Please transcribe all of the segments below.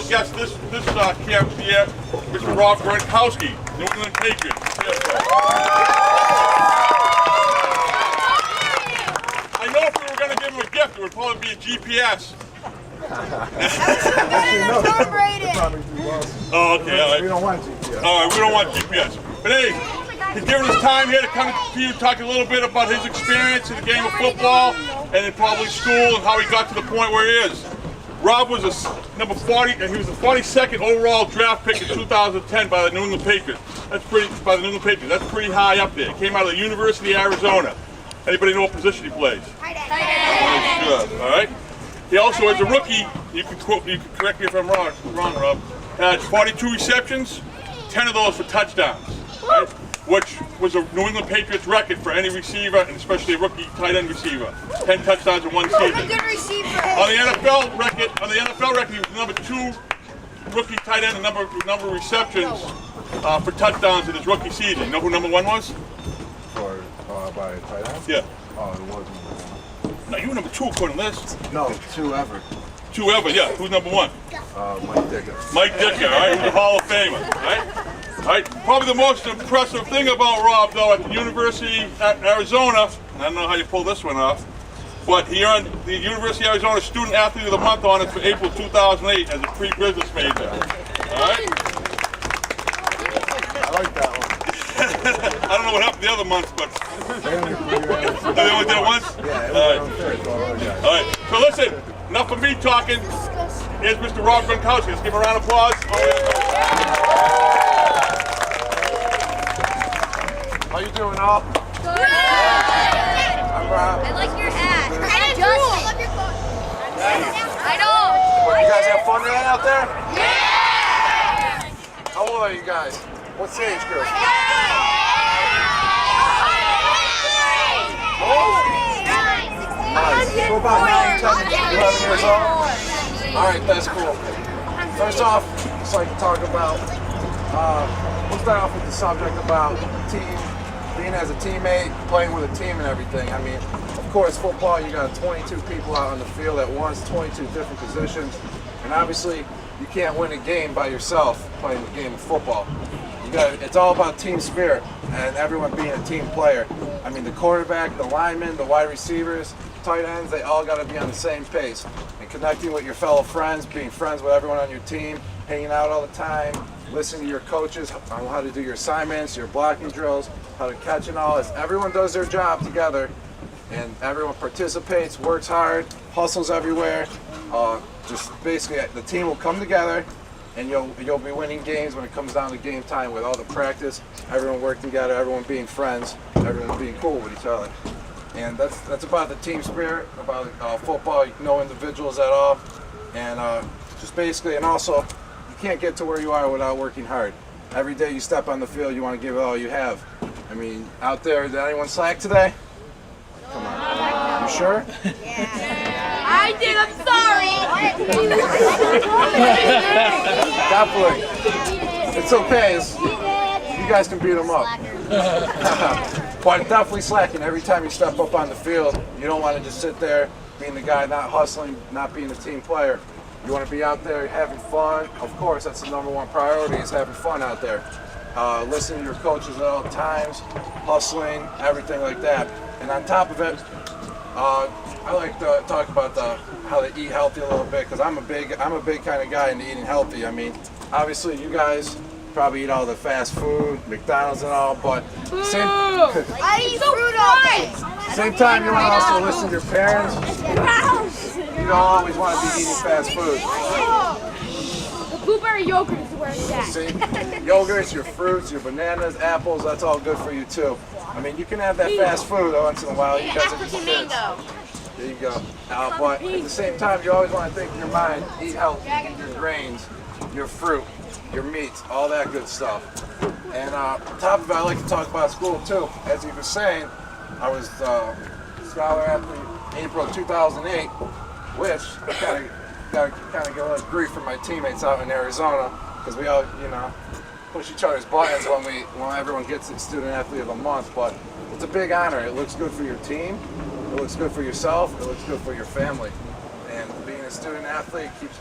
special guest this camp year, Mr. Rob Gronkowski, New England Patriots. I know if we were going to give him a gift, it would probably be a GPS. Oh, okay, all right. We don't want GPS. All right, we don't want GPS. But hey, he's given us time here to come to you, talk a little bit about his experience in the game of football, and in probably school, and how he got to the point where he is. Rob was a number 40, and he was the 42nd overall draft pick in 2010 by the New England Patriots. That's pretty high up there. He came out of the University of Arizona. Anybody know what position he plays? Tight end. Good. All right. He also, as a rookie, you can correct me if I'm wrong, Rob, had 42 receptions, 10 of those for touchdowns, right? Which was a New England Patriots record for any receiver, and especially a rookie tight end receiver. 10 touchdowns in one season. A good receiver. On the NFL record, he was the number 2 rookie tight end in number of receptions for touchdowns in his rookie season. You know who number 1 was? By tight end? Yeah. Oh, it wasn't. No, you were number 2 according to this. No, 2 ever. 2 ever, yeah. Who's number 1? Mike Dicker. Mike Dicker, all right, who's a Hall of Famer, right? All right, probably the most impressive thing about Rob, though, at the University of Arizona, and I don't know how you pull this one off, but he earned the University of Arizona Student Athlete of the Month honors for April 2008 as a pre-business major. All right? I like that one. I don't know what happened the other months, but They only did it once? Yeah, it All was unfair. All right, so listen, enough of me talking. Here's Mr. Rob Gronkowski. Let's give him a round of applause. How you doing, all? Good. I'm Rob. I like your hat. And Justin. I love your phone. I know. What, you guys have fun today out there? Yeah. How old are you guys? What's the age group? So about 9, 10, 11 years old? Alright, that's cool. First off, I'd just like to talk about, we'll start off with the subject about team, being as a teammate, playing with a team and everything. I mean, of course, football, you got 22 people out on the field at once, 22 different positions, and obviously, you can't win a game by yourself playing the game of football. It's all about team spirit and everyone being a team player. I mean, the quarterback, the linemen, the wide receivers, tight ends, they all got to be on the same pace. And connecting with your fellow friends, being friends with everyone on your team, hanging out all the time, listening to your coaches on how to do your assignments, your blocking drills, how to catch and all. As everyone does their job together and everyone participates, works hard, hustles everywhere, just basically the team will come together and you'll be winning games when it comes down to game time with all the practice, everyone working together, everyone being friends, everyone being cool with each other. And that's about the team spirit, about football, no individuals at all. And just basically, and also, you can't get to where you are without working hard. Every day you step on the field, you want to give it all you have. I mean, out there, did anyone slack today? Come on. You sure? I did. I'm sorry. Definitely. It's okay. You guys can beat them up. But definitely slacking every time you step up on the field. You don't want to just sit there being the guy not hustling, not being a team player. You want to be out there having fun. Of course, that's the #1 priority, is having fun out there. Listening to your coaches at all times, hustling, everything like that. And on top of it, I like to talk about how to eat healthy a little bit, because I'm a big kind of guy into eating healthy. I mean, obviously you guys probably eat all the fast food, McDonald's and all, but I eat fruit all day. same time you want to also listen to your parents. You don't always want to be eating fast food. The blueberry yogurt is where it's at. See, yogurts, your fruits, your bananas, apples, that's all good for you too. I mean, you can have that fast food once in a while. You guys are just kids. There you go. But at the same time, you always want to think in your mind, eat healthy, eat your grains, your fruit, your meats, all that good stuff. And on top of it, I like to talk about school too. As you were saying, I was scholar athlete April 2008, which kind of get a little grief from my teammates out in Arizona, because we all, push each other's buttons when everyone gets the Student Athlete of the Month. But it's a big honor. It looks good for your team. It looks good for yourself. It looks good for your family. And being a student athlete keeps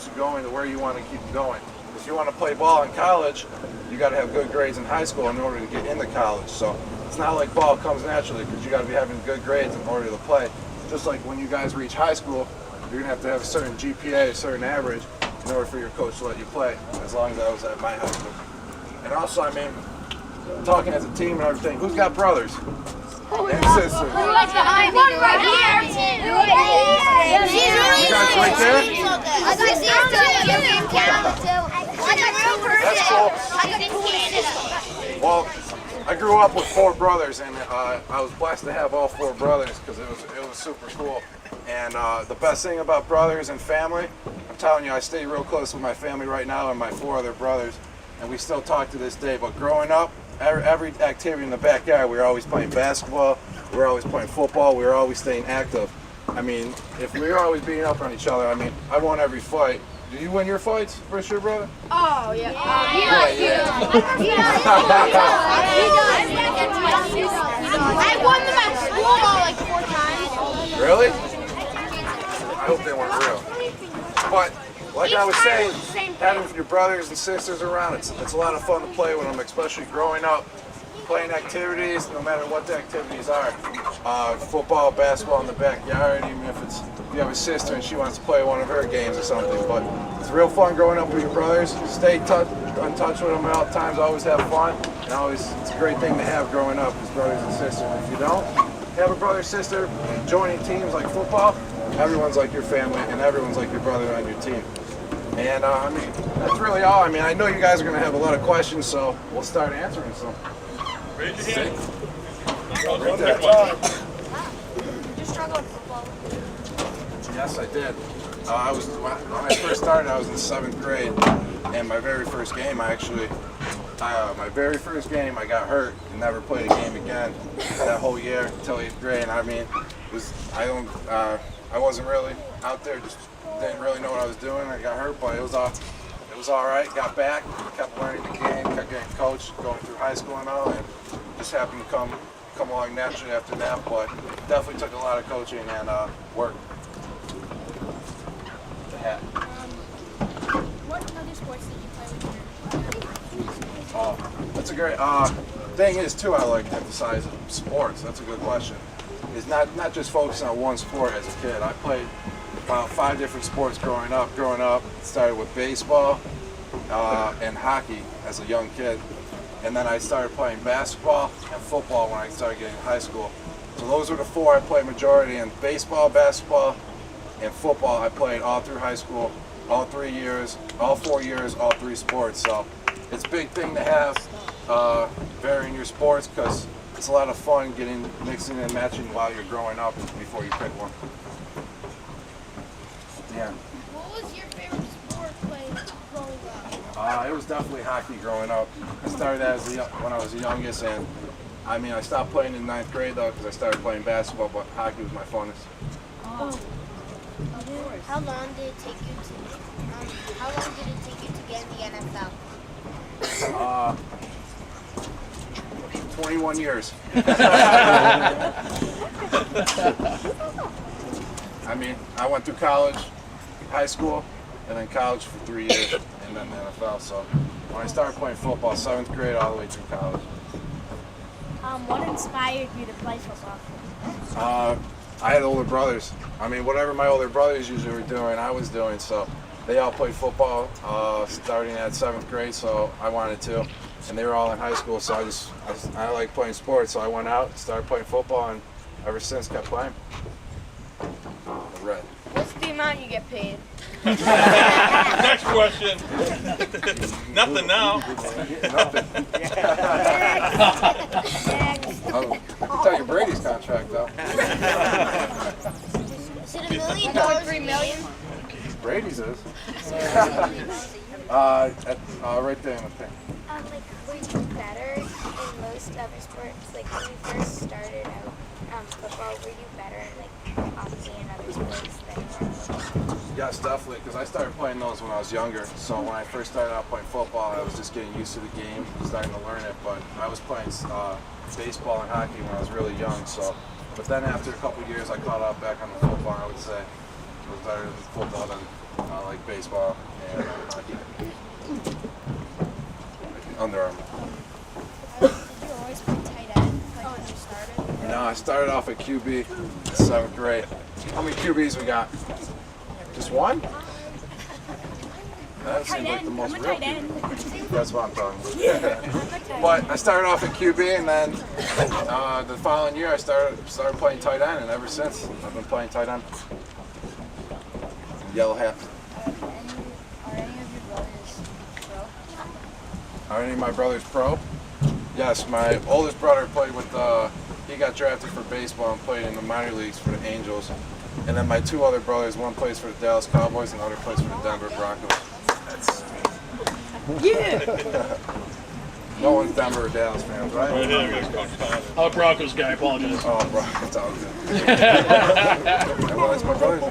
you going to where you want to keep going. If you want to play ball in college, you got to have good grades in high school in order to get into college. So it's not like ball comes naturally, because you got to be having good grades in order to play. Just like when you guys reach high school, you're going to have a certain GPA, a certain average, in order for your coach to let you play, as long as I was at my high school. And also, I mean, talking as a team and everything, who's got brothers and sisters? One right here. You guys right there? That's cool. Well, I grew up with 4 brothers, and I was blessed to have all 4 brothers, because it was super cool. And the best thing about brothers and family, I'm telling you, I stay real close with my family right now and my 4 other brothers, and we still talk to this day. But growing up, every activity in the backyard, we were always playing basketball, we were always playing football, we were always staying active. I mean, if we were always beating up on each other, I mean, I won every fight. Do you win your fights for sure, brother? Oh, yeah. I won them at school about like 4 times. Really? I hope they weren't real. But like I was saying, having your brothers and sisters around, it's a lot of fun to play with them, especially growing up, playing activities, no matter what the activities are. Football, basketball in the backyard, even if you have a sister and she wants to play one of her games or something. But it's real fun growing up with your brothers. Stay in touch with them at all times, always have fun. And it's a great thing to have growing up as brothers and sisters. If you don't have a brother or sister joining teams like football, everyone's like your family and everyone's like your brother on your team. And I mean, that's really all. I mean, I know you guys are going to have a lot of questions, so we'll start answering some. Raise your hand. Right there. Did you struggle with football? Yes, I did. When I first started, I was in 7th grade, and my very first game, I got hurt and never played a game again that whole year until 8th grade. And I mean, I wasn't really out there, just didn't really know what I was doing. I got hurt, but it was all right. Got back, kept learning the game, kept getting coached, going through high school and all, and just happened to come along naturally after that. But definitely took a lot of coaching and work. The hat. What other sports did you play with your That's a great thing is too. I like to emphasize sports. That's a good question. Is not just focusing on one sport as a kid. I played about 5 different sports growing up. Started with baseball and hockey as a young kid, and then I started playing basketball and football when I started getting in high school. So those were the 4 I played majority in: baseball, basketball, and football. I played all through high school, all 4 years, all 3 sports. So it's a big thing to have varying your sports, because it's a lot of fun mixing and matching while you're growing up before you pick one. Yeah. What was your favorite sport playing growing up? It was definitely hockey growing up. I started when I was the youngest, and I mean, I stopped playing in 9th grade though, because I started playing basketball, but hockey was my funnest. How long did it take you to get in the NFL? 21 years. I mean, I went through college, high school, and then college for 3 years, and then the NFL. So when I started playing football, 7th grade all the way through college. What inspired you to play football? I had older brothers. I mean, whatever my older brothers usually were doing, I was doing. So they all played football starting at 7th grade, so I wanted to. And they were all in high school, so I like playing sports. So I went out, started playing football, and ever since kept playing. Red. What's the amount you get paid? Next question. Nothing now. Nothing. I'll tell you Brady's contract though. Is it $1 million? $3 million? Brady's is. Right there in the pink. Were you better in most other sports? Like when you first started out football, were you better in hockey and other sports than football? Yes, definitely, because I started playing those when I was younger. So when I first started out playing football, I was just getting used to the game, starting to learn it. But I was playing baseball and hockey when I was really young. So, but then after a couple of years, I caught up back on the football, I would say. was better than football than like baseball and Under Armour. Did you always play tight end? Like when you started? No, I started off at QB in 7th grade. How many QBs we got? Just one? That seems like the most real QB. That's what I'm talking about. But I started off at QB, and then the following year I started playing tight end, and ever since I've been playing tight end. Yellow hat. Are any of your brothers pro? Are any of my brothers pro? Yes, my oldest brother played with, he got drafted for baseball and played in the minor leagues for the Angels. And then my 2 other brothers, one plays for the Dallas Cowboys and the other plays for the Denver Broncos. Yeah! No one's Denver or Dallas fans, right? Right here, we got Coach Tom. I'm a Broncos guy, I apologize. Oh, bro, it's all good. Well, that's my brothers.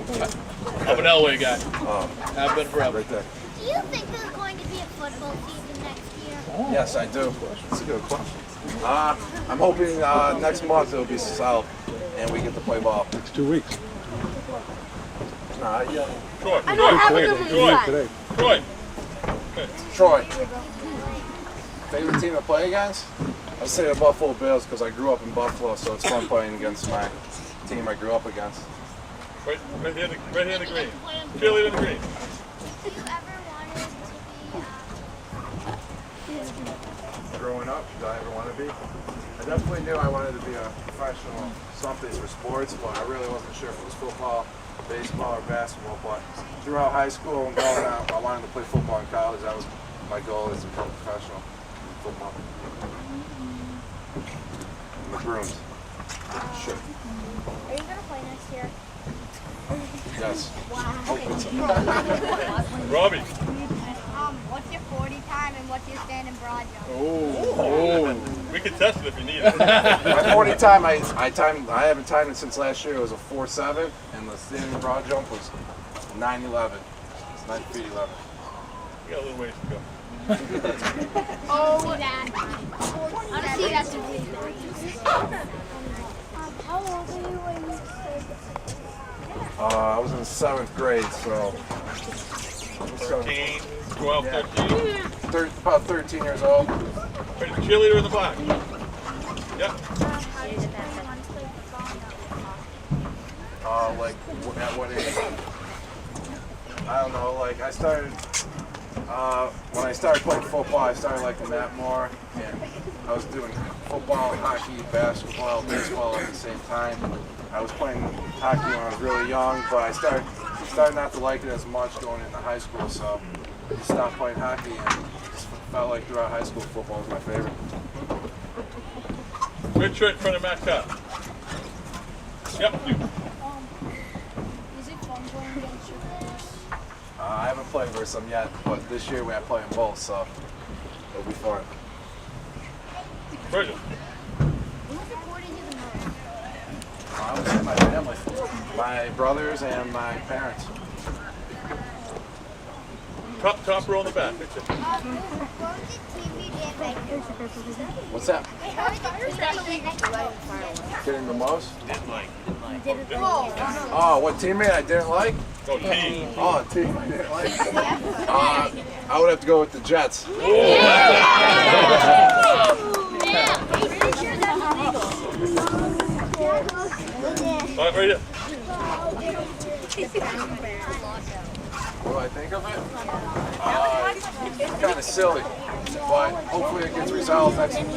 I'm an Elway guy. Oh, I've been forever. right there. Do you think there's going to be a football season next year? Yes, I do. That's a good question. I'm hoping next month it'll be south and we get to play ball. It's 2 weeks. Nah, yeah. Troy, I don't have a Troy, Today. Troy. Troy. Favorite team to play against? I'd say the Buffalo Bills because I grew up in Buffalo, so it's fun playing against my team I grew up against. Right here in the green. Cheerleader in the green. Do you ever wanted to be Growing up, did I ever want to be? I definitely knew I wanted to be a professional something for sports, but I really wasn't sure if it was football, baseball, or basketball. But throughout high school and growing up, I wanted to play football in college. That was my goal, is to become a professional in football. And the Bruins. Sure. Are you going to play next year? Yes. Robbie. What's your 40 time and what's your standing broad jump? Oh. We can test it if you need it. My 40 time, I haven't timed it since last year. It was a 4.7, and the standing broad jump was 9.11. It's 9 feet 11. We got a little ways to go. Oh, that. I want to see that to be. How old are you when you I was in 7th grade, so 13, 12, Yeah. 13. about 13 years old. Right, the cheerleader in the black. Yep. Like at what age? I don't know. Like I started when I started playing football. I started liking that more, and I was doing football, hockey, basketball, baseball at the same time. I was playing hockey when I was really young, but I started not to like it as much going into high school. So I stopped playing hockey, and just felt like throughout high school football was my favorite. Red shirt in front of Matt Cup. Yep. You. Is it fun playing against your brothers? I haven't played versus them yet, but this year we have playing both, so it'll be fun. Virgil. Who supported you the most? I would say my family, my brothers and my parents. Top row in the back. Picture. What's that? Getting the most? Oh, what teammate I didn't like? No, team. Oh, team I didn't like. I would have to go with the Jets. Right here. What do I think of it? It's kind of silly, but hopefully it gets resolved next month.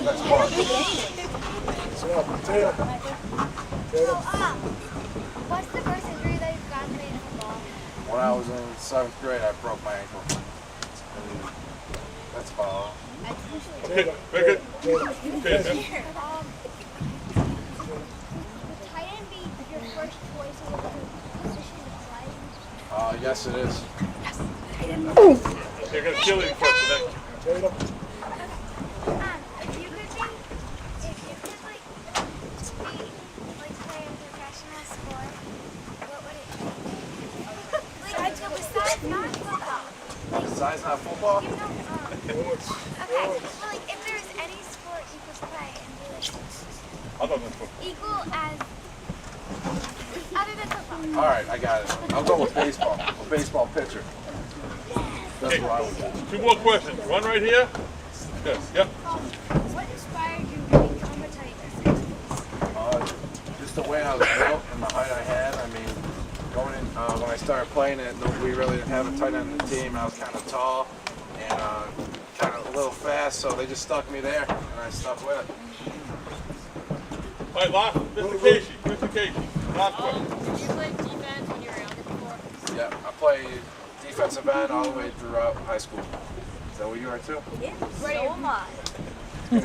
What's the first injury that you've gotten in football? When I was in 7th grade, I broke my ankle. And that's about all. Okay, very good. Okay, Would tight end be your first choice of a position to play? Yes, it is. You're going to kill him first. If you could play a professional sport, what would it be? Like besides not football. Besides not football? Okay, well, like if there's any sport you could play and be like Other than football. equal as other than All right, I got it. I'll go with baseball. A baseball pitcher. That's what I would do. 2 more questions. One right here. Yes. Yep. What inspired you to become a tight end? Just the way I was built and the height I had. I mean, going in when I started playing it, we really didn't have a tight end in the team. I was kind of tall and kind of a little fast, so they just stuck me there, and I stuck with it. All right, last. Mr. Casey. Mr. Casey. Last question. Did you play defense when you were younger before? Yeah, I played defensive end all the way throughout high school. Is that what you are too?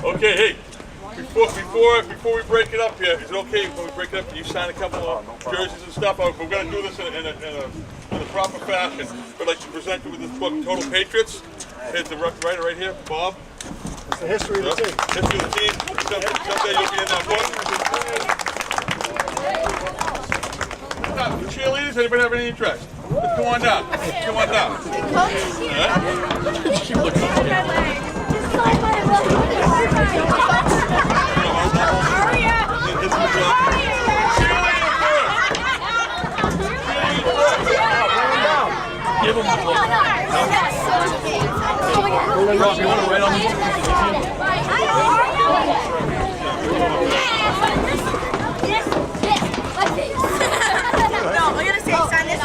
Okay, hey. Before we break it up here, is it okay when we break it up? Can you sign a couple of jerseys and stuff? We're going to do this in a proper fashion. We'd like to present you with this book, Total Patriots. Here's the writer right here, Bob. It's the history of the team. History of the team. Someday you'll be in that book. Cheerleaders, anybody have any interest? Let's come on down. Come on down. Give him the book. Rob, you want to write on the book? No, we're gonna say sign this.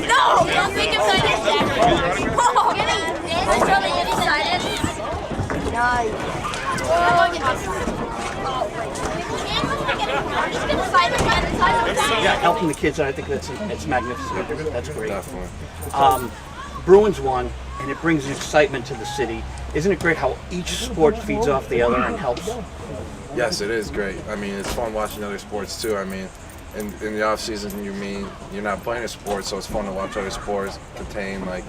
No, don't make him sign it. Yeah, helping the kids, I think it's magnificent. That's great. Definitely. Bruins won, and it brings excitement to the city. Isn't it great how each sport feeds off the other and helps? Yes, it is great. I mean, it's fun watching other sports too. I mean, in the off season, you're not playing a sport, so it's fun to watch other sports pertain, like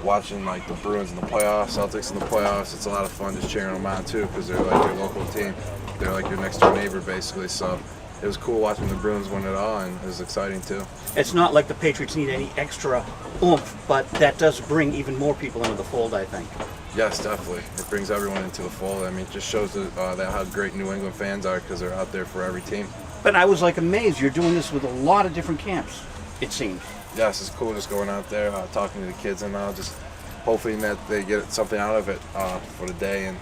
watching like the Bruins in the playoffs, Celtics in the playoffs. It's a lot of fun just cheering them on too, because they're like your local team. They're like your next door neighbor basically. So it was cool watching the Bruins win it all, and it was exciting too. It's not like the Patriots need any extra oomph, but that does bring even more people into the fold, I think. Yes, definitely. It brings everyone into the fold. I mean, it just shows that how great New England fans are, because they're out there for every team. But I was like amazed. You're doing this with a lot of different camps, it seems. Yes, it's cool just going out there, talking to the kids, and just hoping that they get something out of it for the day and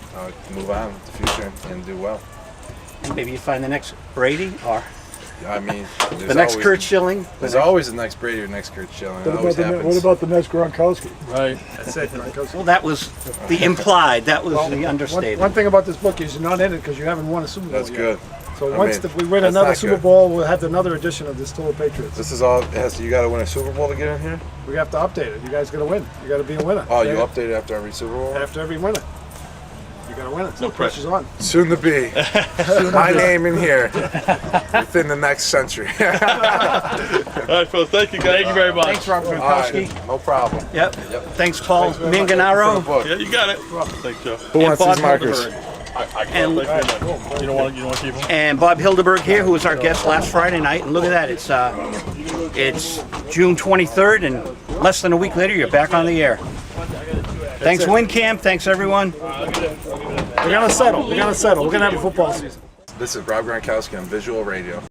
move on in the future and do well. And maybe you find the next Brady or I mean, the next Kurt Schilling. There's always the next Brady or next Kurt Schilling. It always happens. What about the next Gronkowski? Right. That's it, Gronkowski. Well, that was the implied. That was the understated. One thing about this book is you're not in it because you haven't won a Super Bowl That's yet. good. So I once mean, we win that's another not Super good. Bowl, we'll have another edition of this Total Patriots. This is all. You got to win a Super Bowl to get in here. We have to update it. You guys got to win. You got to be a winner. Oh, you update it after every Super Bowl. After every winner. You got to win it. So No pressure's on. Soon to be. My name in here within the next century. All right, fellas. Thank you, guys. Thank you very much. Thanks, Robert All right, Gronkowski. no problem. Yep. Thanks, Paul Minganaro. Yeah, you got it. Thanks, Joe. Who wants Bob these markers? I can't And- thank you very much. You don't want to keep him? And Bob Hyldburg here, who was our guest last Friday night. And look at that, it's June 23rd, and less than a week later, you're back on the air. Thanks, WinCamp. Thanks, everyone. We're going to settle. We're going to settle. We're going to have a football season. This is Rob Gronkowski on Visual Radio.